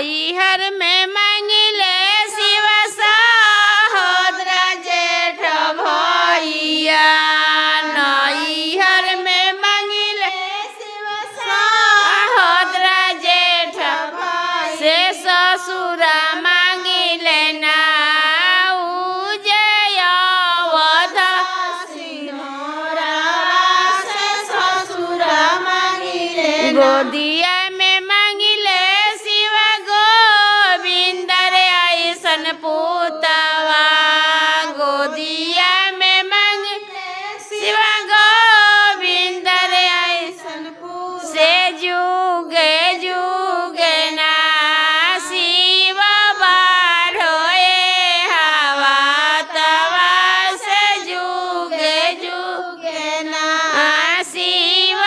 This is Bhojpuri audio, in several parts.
नैहर में मांगिले शिव सहोदर जेठ भैया नैहर में मांगिले शिव सहोदर जेठ से ससुर मांगिले ना गोदिया में मांगिले शिव गोविंद रे ऐसन पुतवा गोदिया में मांगिले शिव गोविंद रे ऐसन पुतवा से जुगे जुगे ना शिव बाढ़ोए हवा तवा से जुगे जुगे ना शिव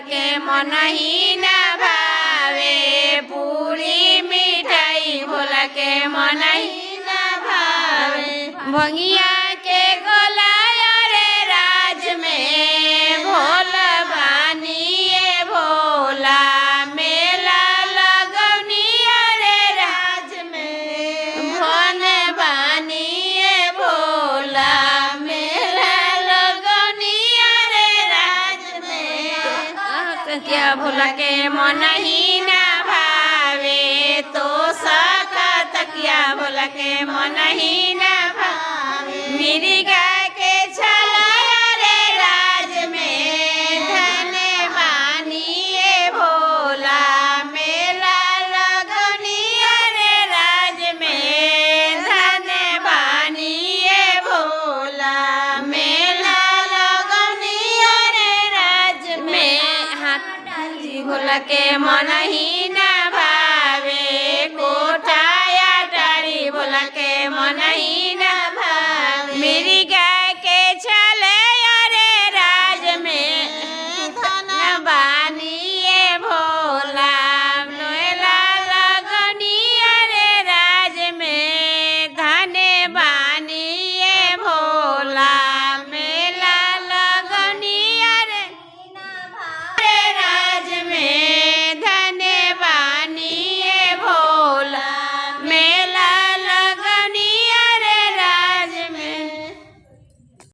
के मन ही न भावे पूरी मिठाई भोला के मन ही न भावे भंगिया के गोला रे राज में भोला बानिए भोला मेला लगौनी रे राज में भोन बानिए भोला क्या भोला के मन ही न भावे तो सका तकिया भोला के मन ही न भावे मेरी गाय के चला रे राज में धन बानिए भोला मेला लगौनी रे राज में धन बानिए भोला मेला लगौनी रे राज में भोला के मन ही न